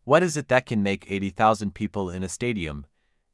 What is it that can make 80,000 people in a stadium,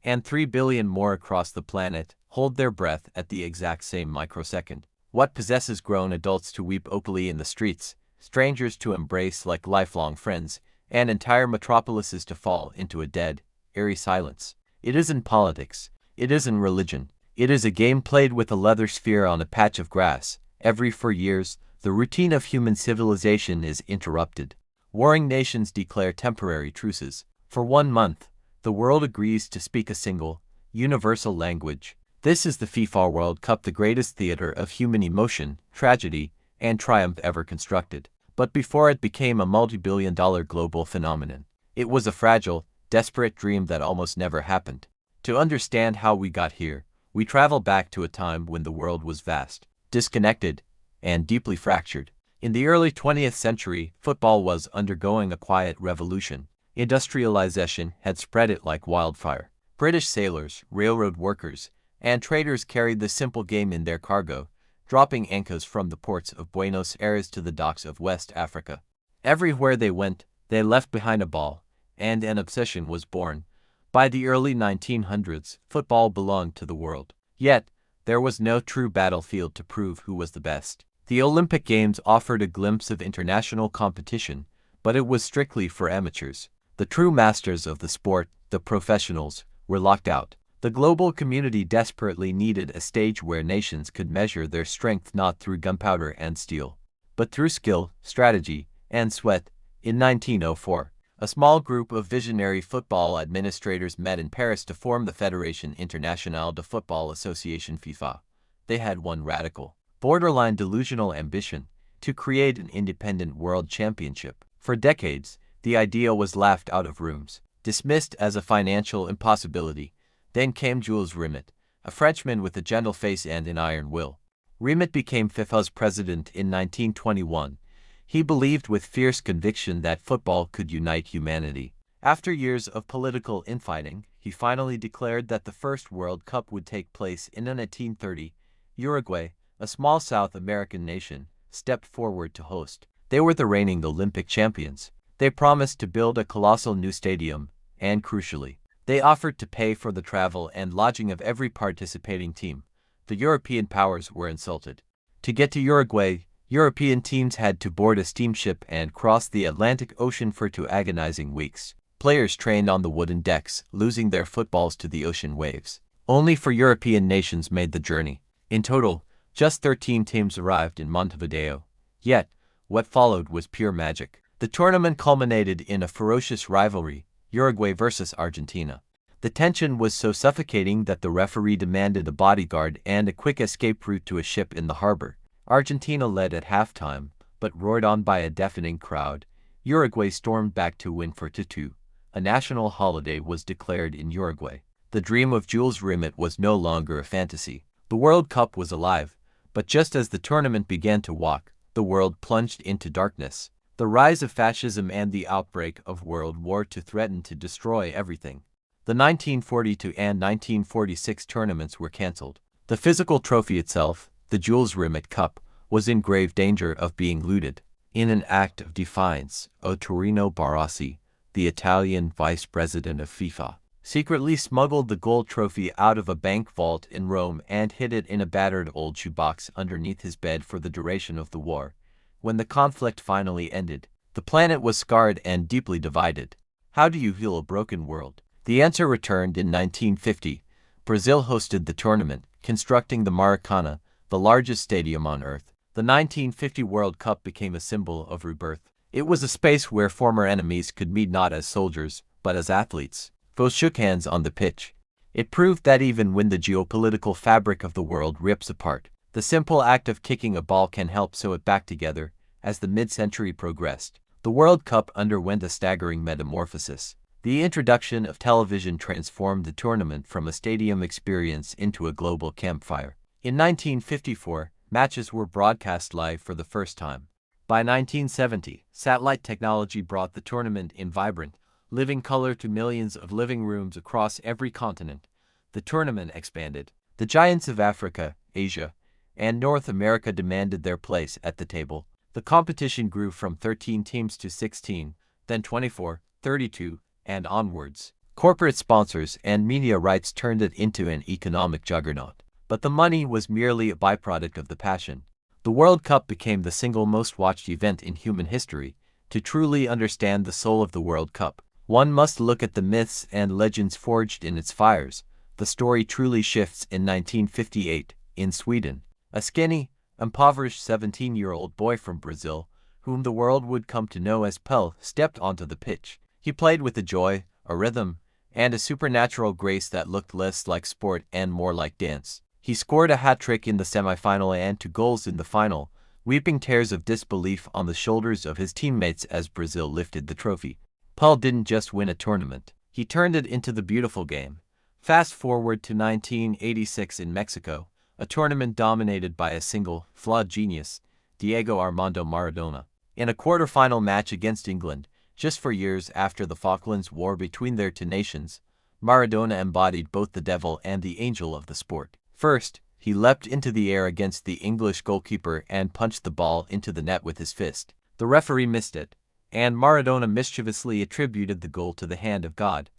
and 3 billion more across the planet, hold their breath at the exact same microsecond? What possesses grown adults to weep openly in the streets, strangers to embrace like lifelong friends, and entire metropolises to fall into a dead, eerie silence? It isn't politics. It isn't religion. It is a game played with a leather sphere on a patch of grass. Every 4 years, the routine of human civilization is interrupted. Warring nations declare temporary truces. For 1 month, the world agrees to speak a single, universal language. This is the FIFA World Cup, the greatest theater of human emotion, tragedy, and triumph ever constructed. But before it became a multi-billion-dollar global phenomenon, it was a fragile, desperate dream that almost never happened. To understand how we got here, we travel back to a time when the world was vast, disconnected, and deeply fractured. In the early 20th century, football was undergoing a quiet revolution. Industrialization had spread it like wildfire. British sailors, railroad workers, and traders carried the simple game in their cargo, dropping anchors from the ports of Buenos Aires to the docks of West Africa. Everywhere they went, they left behind a ball, and an obsession was born. By the early 1900s, football belonged to the world. Yet, there was no true battlefield to prove who was the best. The Olympic Games offered a glimpse of international competition, but it was strictly for amateurs. The true masters of the sport, the professionals, were locked out. The global community desperately needed a stage where nations could measure their strength not through gunpowder and steel, but through skill, strategy, and sweat. In 1904, a small group of visionary football administrators met in Paris to form the Fédération Internationale de Football Association FIFA. They had one radical, borderline delusional ambition: to create an independent world championship. For decades, the idea was laughed out of rooms, dismissed as a financial impossibility. Then came Jules Rimet, a Frenchman with a gentle face and an iron will. Rimet became FIFA's president in 1921. He believed with fierce conviction that football could unite humanity. After years of political infighting, he finally declared that the first World Cup would take place in 1930. Uruguay, a small South American nation, stepped forward to host. They were the reigning Olympic champions. They promised to build a colossal new stadium, and crucially, they offered to pay for the travel and lodging of every participating team. The European powers were insulted. To get to Uruguay, European teams had to board a steamship and cross the Atlantic Ocean for 2 agonizing weeks. Players trained on the wooden decks, losing their footballs to the ocean waves. Only 4 European nations made the journey. In total, just 13 teams arrived in Montevideo. Yet, what followed was pure magic. The tournament culminated in a ferocious rivalry, Uruguay versus Argentina. The tension was so suffocating that the referee demanded a bodyguard and a quick escape route to a ship in the harbor. Argentina led at halftime, but roared on by a deafening crowd. Uruguay stormed back to win 4-2. A national holiday was declared in Uruguay. The dream of Jules Rimet was no longer a fantasy. The World Cup was alive, but just as the tournament began to walk, the world plunged into darkness. The rise of fascism and the outbreak of World War II threatened to destroy everything. The 1942 and 1946 tournaments were cancelled. The physical trophy itself, the Jules Rimet Cup, was in grave danger of being looted. In an act of defiance, Torino Barossi, the Italian vice president of FIFA, secretly smuggled the gold trophy out of a bank vault in Rome and hid it in a battered old shoebox underneath his bed for the duration of the war. When the conflict finally ended, the planet was scarred and deeply divided. How do you heal a broken world? The answer returned in 1950. Brazil hosted the tournament, constructing the Maracanã, the largest stadium on Earth. The 1950 World Cup became a symbol of rebirth. It was a space where former enemies could meet not as soldiers, but as athletes. Both shook hands on the pitch. It proved that even when the geopolitical fabric of the world rips apart, the simple act of kicking a ball can help sew it back together. As the mid-century progressed, the World Cup underwent a staggering metamorphosis. The introduction of television transformed the tournament from a stadium experience into a global campfire. In 1954, matches were broadcast live for the first time. By 1970, satellite technology brought the tournament in vibrant, living color to millions of living rooms across every continent. The tournament expanded. The giants of Africa, Asia, and North America demanded their place at the table. The competition grew from 13 teams to 16, then 24, 1932 and onwards. Corporate sponsors and media rights turned it into an economic juggernaut. But the money was merely a byproduct of the passion. The World Cup became the single most watched event in human history. To truly understand the soul of the World Cup, one must look at the myths and legends forged in its fires. The story truly shifts in 1958, in Sweden. A skinny, impoverished 17-year-old boy from Brazil, whom the world would come to know as Pele, stepped onto the pitch. He played with a joy, a rhythm, and a supernatural grace that looked less like sport and more like dance. He scored a hat-trick in the semifinal and 2 goals in the final, weeping tears of disbelief on the shoulders of his teammates as Brazil lifted the trophy. Pele didn't just win a tournament, he turned it into the beautiful game. Fast forward to 1986 in Mexico, a tournament dominated by a single, flawed genius, Diego Armando Maradona. In a quarter-final match against England, just 4 years after the Falklands War between their two nations, Maradona embodied both the devil and the angel of the sport. First, he leapt into the air against the English goalkeeper and punched the ball into the net with his fist. The referee missed it, and Maradona mischievously attributed the goal to the hand of God.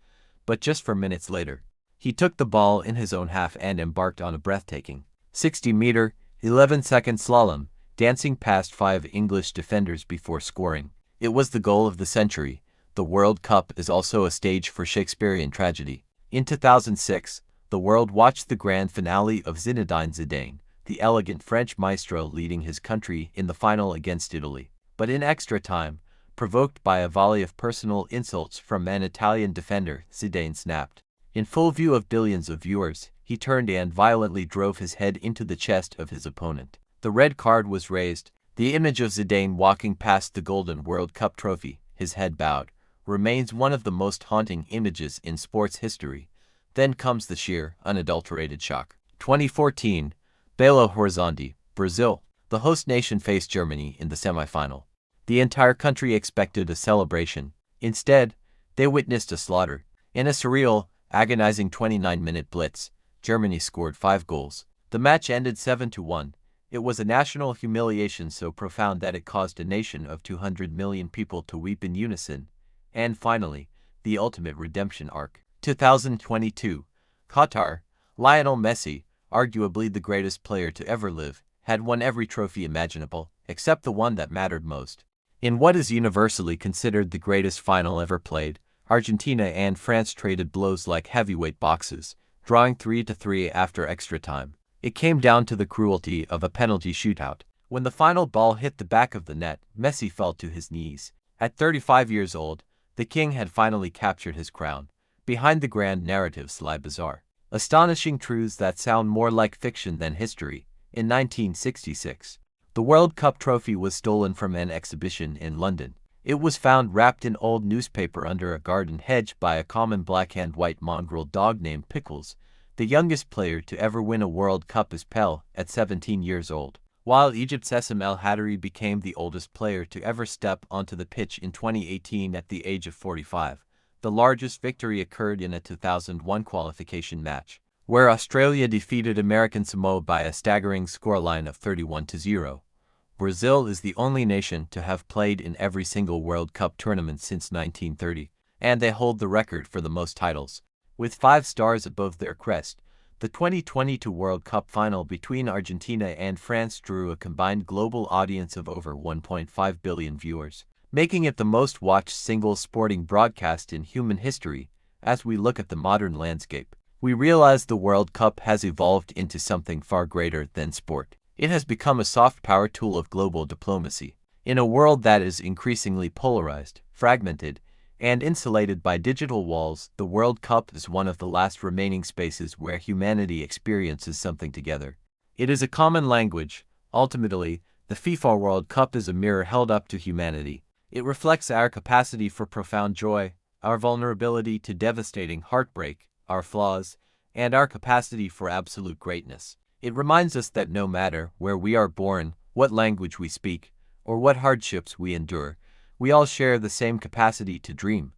But just 4 minutes later, he took the ball in his own half and embarked on a breathtaking 60-meter, 11-second slalom, dancing past 5 English defenders before scoring. It was the goal of the century. The World Cup is also a stage for Shakespearean tragedy. In 2006, the world watched the grand finale of Zinedine Zidane, the elegant French maestro leading his country in the final against Italy. But in extra time, provoked by a volley of personal insults from an Italian defender, Zidane snapped. In full view of billions of viewers, he turned and violently drove his head into the chest of his opponent. The red card was raised. The image of Zidane walking past the golden World Cup trophy, his head bowed, remains one of the most haunting images in sports history. Then comes the sheer, unadulterated shock. 2014, Belo Horizonte, Brazil. The host nation faced Germany in the semifinal. The entire country expected a celebration. Instead, they witnessed a slaughter. In a surreal, agonizing 29-minute blitz, Germany scored 5 goals. The match ended 7-1. It was a national humiliation so profound that it caused a nation of 200 million people to weep in unison. And finally, the ultimate redemption arc. 2022, Qatar. Lionel Messi, arguably the greatest player to ever live, had won every trophy imaginable, except the one that mattered most. In what is universally considered the greatest final ever played, Argentina and France traded blows like heavyweight boxes, drawing 3-3 after extra time. It came down to the cruelty of a penalty shootout. When the final ball hit the back of the net, Messi fell to his knees. At 35 years old, the king had finally captured his crown. Behind the grand narratives lie bizarre, astonishing truths that sound more like fiction than history. In 1966, the World Cup trophy was stolen from an exhibition in London. It was found wrapped in old newspaper under a garden hedge by a common black and white mongrel dog named Pickles. The youngest player to ever win a World Cup is Pele, at 17 years old, while Egypt's Essam El Hadary became the oldest player to ever step onto the pitch in 2018 at the age of 45. The largest victory occurred in a 2001 qualification match, where Australia defeated American Samoa by a staggering scoreline of 31-0. Brazil is the only nation to have played in every single World Cup tournament since 1930, and they hold the record for the most titles. With 5 stars above their crest, the 2022 World Cup final between Argentina and France drew a combined global audience of over 1.5 billion viewers, making it the most watched single sporting broadcast in human history. As we look at the modern landscape, we realize the World Cup has evolved into something far greater than sport. It has become a soft power tool of global diplomacy. In a world that is increasingly polarized, fragmented, and insulated by digital walls, the World Cup is one of the last remaining spaces where humanity experiences something together. It is a common language. Ultimately, the FIFA World Cup is a mirror held up to humanity. It reflects our capacity for profound joy, our vulnerability to devastating heartbreak, our flaws, and our capacity for absolute greatness. It reminds us that no matter where we are born, what language we speak, or what hardships we endure, we all share the same capacity to dream.